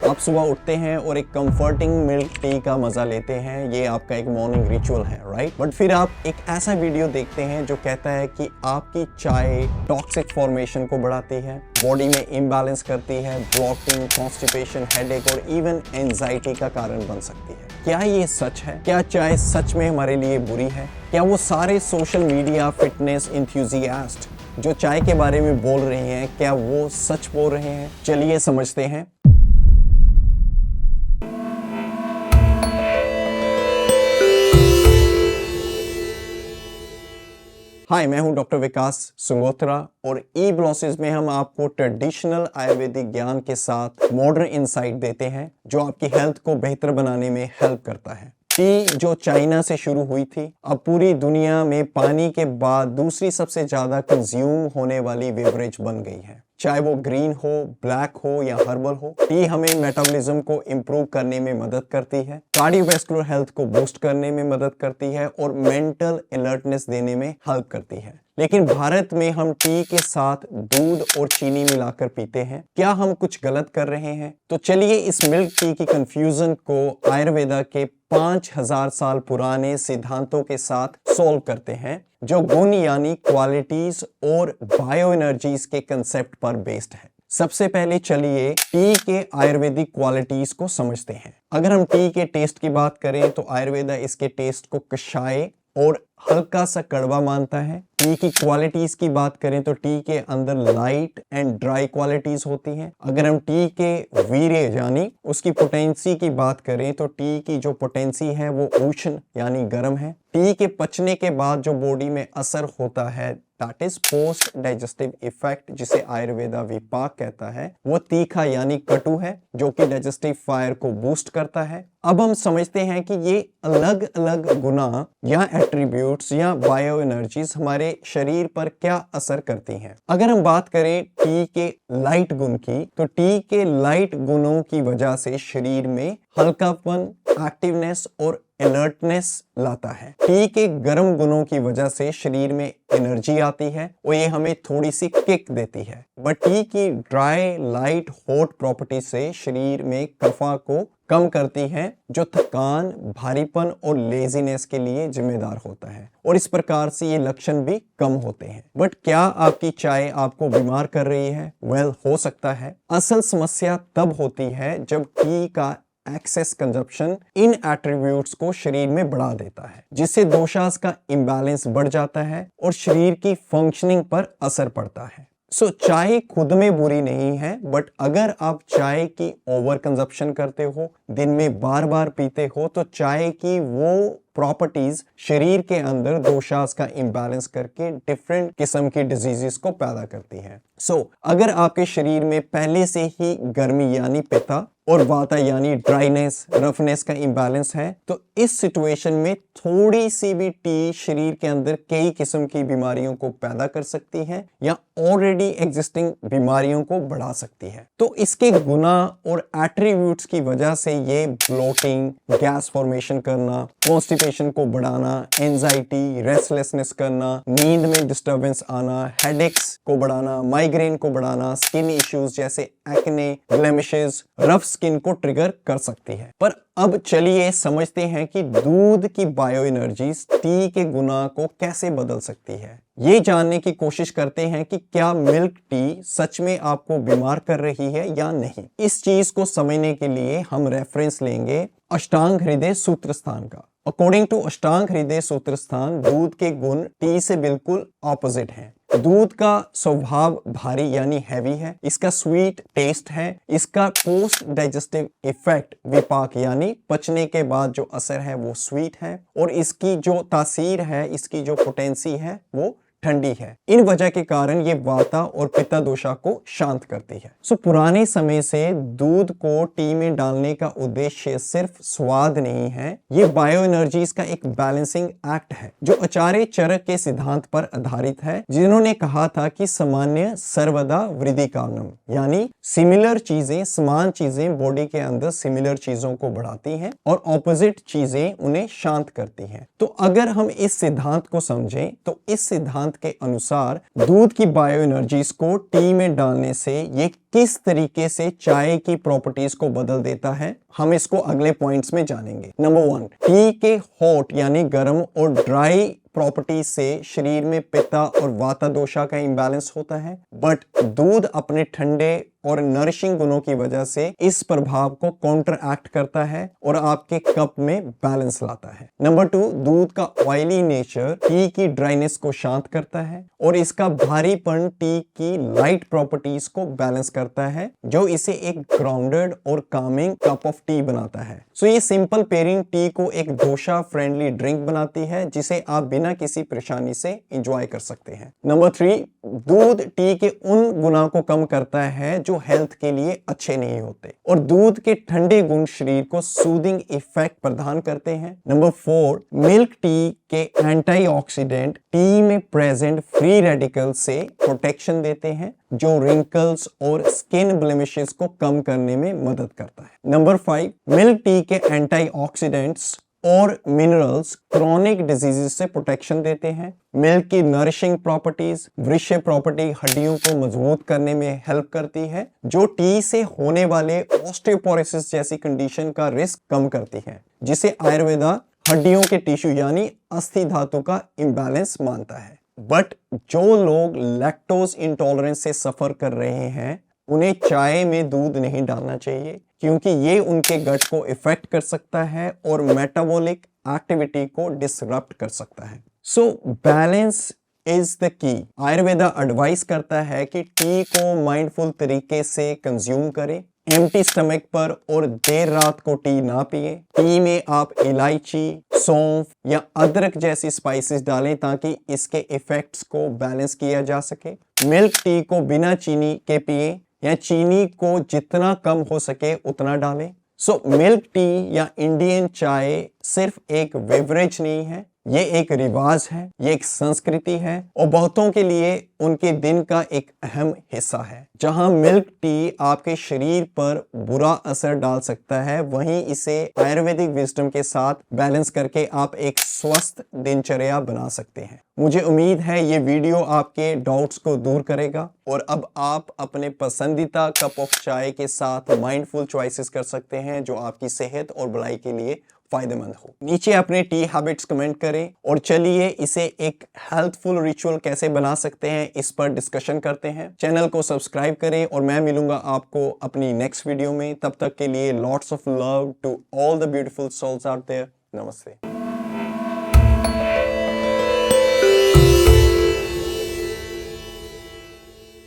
आप सुबह उठते हैं और एक कंफर्टिंग मिल्क टी का मजा लेते हैं, ये आपका एक मॉर्निंग रिचुअल है, राइट? बट फिर आप एक ऐसा वीडियो देखते हैं जो कहता है कि आपकी चाय टॉक्सिक फॉर्मेशन को बढ़ाती है, बॉडी में इम्बैलेंस करती है, ब्लॉटिंग, कॉन्स्टिपेशन, हेडेक और इवन एंजाइटी का कारण बन सकती है। क्या ये सच है? क्या चाय सच में हमारे लिए बुरी है? क्या वो सारे सोशल मीडिया फिटनेस इंथ्यूजियास्ट जो चाय के बारे में बोल रहे हैं, क्या वो सच बोल रहे हैं? चलिए समझते हैं। हाय, मैं हूं डॉक्टर विकास संगोत्रा और ई ग्लॉसेस में हम आपको ट्रेडिशनल आयुर्वेदिक ज्ञान के साथ मॉडर्न इंसाइट देते हैं जो आपकी हेल्थ को बेहतर बनाने में हेल्प करता है। टी जो चाइना से शुरू हुई थी, अब पूरी दुनिया में पानी के बाद दूसरी सबसे ज्यादा कंज्यूम होने वाली बेवरेज बन गई है। चाहे वो ग्रीन हो, ब्लैक हो या हर्बल हो, टी हमें मेटाबॉलिज्म को इम्प्रूव करने में मदद करती है, कार्डियोवैस्कुलर हेल्थ को बूस्ट करने में मदद करती है और मेंटल अलर्टनेस देने में हेल्प करती है। लेकिन भारत में हम टी के साथ दूध और चीनी मिलाकर पीते हैं। क्या हम कुछ गलत कर रहे हैं? तो चलिए इस मिल्क टी की कंफ्यूजन को आयुर्वेदा के 5000 साल पुराने सिद्धांतों के साथ सॉल्व करते हैं, जो गुण यानी क्वालिटीज और बायो एनर्जीज के कंसेप्ट पर बेस्ड है। सबसे पहले चलिए टी के आयुर्वेदिक क्वालिटीज को समझते हैं। अगर हम टी के टेस्ट की बात करें तो आयुर्वेदा इसके टेस्ट को कषाय और हल्का सा कड़वा मानता है। टी की क्वालिटीज की बात करें तो टी के अंदर लाइट एंड ड्राई क्वालिटीज होती हैं। अगर हम टी के वीर्य यानी उसकी पोटेंसी की बात करें तो टी की जो पोटेंसी है वो उष्ण यानी गर्म है। टी के पचने के बाद जो बॉडी में असर होता है, that is post digestive effect, जिसे आयुर्वेदा विपाक कहता है, वो तीखा यानी कटु है, जो कि डाइजेस्टिव फायर को बूस्ट करता है। अब हम समझते हैं कि ये अलग अलग गुना या एट्रीब्यूट्स या बायो एनर्जीज हमारे शरीर पर क्या असर करती हैं। अगर हम बात करें टी के लाइट गुण की, तो टी के लाइट गुणों की वजह से शरीर में हल्कापन, एक्टिवनेस और अलर्टनेस लाता है। टी के गर्म गुणों की वजह से शरीर में एनर्जी आती है और ये हमें थोड़ी सी किक देती है। बट टी की ड्राई, लाइट, हॉट प्रॉपर्टी से शरीर में कफा को कम करती है, जो थकान, भारीपन और लेजीनेस के लिए जिम्मेदार होता है, और इस प्रकार से ये लक्षण भी कम होते हैं। बट क्या आपकी चाय आपको बीमार कर रही है? वेल, हो सकता है। असल समस्या तब होती है जब टी का एक्सेस कंजप्शन इन एट्रीब्यूट्स को शरीर में बढ़ा देता है, जिससे दोषास का इम्बैलेंस बढ़ जाता है और शरीर की फंक्शनिंग पर असर पड़ता है। चाय खुद में बुरी नहीं है, बट अगर आप चाय की ओवर कंजप्शन करते हो, दिन में बार बार पीते हो, तो चाय की वो प्रॉपर्टीज शरीर के अंदर दोषास का इम्बैलेंस करके डिफरेंट किस्म की डिजीजेस को पैदा करती है। अगर आपके शरीर में पहले से ही गर्मी यानी पित्त और वाता यानी ड्राइनेस, रफनेस का इम्बैलेंस है, तो इस सिचुएशन में थोड़ी सी भी टी शरीर के अंदर कई किस्म की बीमारियों को पैदा कर सकती है या ऑलरेडी एग्जिस्टिंग बीमारियों को बढ़ा सकती है। तो इसके गुना और एट्रीब्यूट्स की वजह से ये ब्लोटिंग, गैस फॉर्मेशन करना, कॉन्स्टिपेशन को बढ़ाना, एंजाइटी, रेस्टलेसनेस करना, नींद में डिस्टर्बेंस आना, हेडेक्स को बढ़ाना, माइग्रेन को बढ़ाना, स्किन इश्यूज जैसे एक्ने, ब्लेमिशेस, रफ स्किन को ट्रिगर कर सकती है। पर अब चलिए समझते हैं कि दूध की बायो एनर्जीज टी के गुना को कैसे बदल सकती है। ये जानने की कोशिश करते हैं कि क्या मिल्क टी सच में आपको बीमार कर रही है या नहीं। इस चीज को समझने के लिए हम रेफरेंस लेंगे अष्टांग हृदय सूत्र स्थान का। अकॉर्डिंग टू अष्टांग हृदय सूत्र स्थान, दूध के गुण टी से बिल्कुल ऑपोजिट हैं। दूध का स्वभाव भारी यानी हैवी है, इसका स्वीट टेस्ट है, इसका पोस्ट डाइजेस्टिव इफेक्ट विपाक यानी पचने के बाद जो असर है वो स्वीट है, और इसकी जो तासीर है, इसकी जो पोटेंसी है वो ठंडी है। इन वजह के कारण ये वाता और पित्ता दोषा को शांत करती है। पुराने समय से दूध को टी में डालने का उद्देश्य सिर्फ स्वाद नहीं है, ये बायो एनर्जीज का एक बैलेंसिंग एक्ट है, जो आचार्य चरक के सिद्धांत पर आधारित है, जिन्होंने कहा था कि सामान्य सर्वदा वृद्धि कारणम, यानी सिमिलर चीजें, समान चीजें बॉडी के अंदर सिमिलर चीजों को बढ़ाती हैं और ऑपोजिट चीजें उन्हें शांत करती हैं। तो अगर हम इस सिद्धांत को समझें तो इस सिद्धांत सिद्धांत के अनुसार दूध की बायो एनर्जीज को टी में डालने से ये किस तरीके से चाय की प्रॉपर्टीज को बदल देता है, हम इसको अगले पॉइंट्स में जानेंगे। नंबर 1, टी के हॉट यानी गर्म और ड्राई प्रॉपर्टी से शरीर में पित्ता और वाता दोषा का इंबैलेंस होता है, बट दूध अपने ठंडे और नरिशिंग गुणों की वजह से इस प्रभाव को काउंटर एक्ट करता है और आपके कप में बैलेंस लाता है। नंबर 2, दूध का ऑयली नेचर टी की ड्राइनेस को शांत करता है और इसका भारीपन टी की लाइट प्रॉपर्टीज को बैलेंस करता है, जो इसे एक ग्राउंडेड और कामिंग कप ऑफ टी बनाता है। सो ये सिंपल पेयरिंग टी को एक दोषा फ्रेंडली ड्रिंक बनाती है, जिसे आप बिना किसी परेशानी से एंजॉय कर सकते हैं। नंबर 3, दूध टी के उन गुणों को कम करता है जो हेल्थ के लिए अच्छे नहीं होते और दूध के ठंडे गुण शरीर को सूदिंग इफेक्ट प्रदान करते हैं। नंबर 4, मिल्क टी के एंटीऑक्सीडेंट टी में प्रेजेंट फ्री रेडिकल से प्रोटेक्शन देते हैं, जो रिंकल्स और स्किन ब्लेमिशेस को कम करने में मदद करता है। नंबर 5, मिल्क टी के एंटीऑक्सीडेंट्स और मिनरल्स क्रोनिक डिजीजेस से प्रोटेक्शन देते हैं। मिल्क की नरिशिंग प्रॉपर्टीज वृषय प्रॉपर्टी हड्डियों को मजबूत करने में हेल्प करती है, जो टी से होने वाले ऑस्टियोपोरोसिस जैसी कंडीशन का रिस्क कम करती है, जिसे आयुर्वेदा हड्डियों के टिश्यू यानी अस्थि धातु का इंबैलेंस मानता है। बट जो लोग लैक्टोज इंटॉलरेंस से सफर कर रहे हैं, उन्हें चाय में दूध नहीं डालना चाहिए, क्योंकि ये उनके गट को इफेक्ट कर सकता है और मेटाबॉलिक एक्टिविटी को डिसरप्ट कर सकता है। So balance is the key. Ayurveda advice करता है कि टी को माइंडफुल तरीके से कंज्यूम करें, एम्प्टी स्टमक पर, और देर रात को टी ना पिए। टी में आप इलायची, सौंफ या अदरक जैसी स्पाइसेस डालें ताकि इसके इफेक्ट्स को बैलेंस किया जा सके। मिल्क टी को बिना चीनी के पिए या चीनी को जितना कम हो सके उतना डालें। सो मिल्क टी या इंडियन चाय सिर्फ एक बेवरेज नहीं है, ये एक रिवाज है, ये एक संस्कृति है और बहुतों के लिए उनके दिन का एक अहम हिस्सा है। जहां मिल्क टी आपके शरीर पर बुरा असर डाल सकता है, वहीं इसे आयुर्वेदिक विजडम के साथ बैलेंस करके आप एक स्वस्थ दिनचर्या बना सकते हैं। मुझे उम्मीद है ये वीडियो आपके डाउट्स को दूर करेगा और अब आप अपने पसंदीदा कप ऑफ चाय के साथ माइंडफुल चॉइसेस कर सकते हैं, जो आपकी सेहत और भलाई के लिए फायदेमंद हो। नीचे अपने टी हैबिट्स कमेंट करें और चलिए इसे एक हेल्थफुल रिचुअल कैसे बना सकते हैं इस पर डिस्कशन करते हैं। चैनल को सब्सक्राइब करें और मैं मिलूंगा आपको अपनी नेक्स्ट वीडियो में। तब तक के लिए lots of love to all the beautiful souls out there. नमस्ते।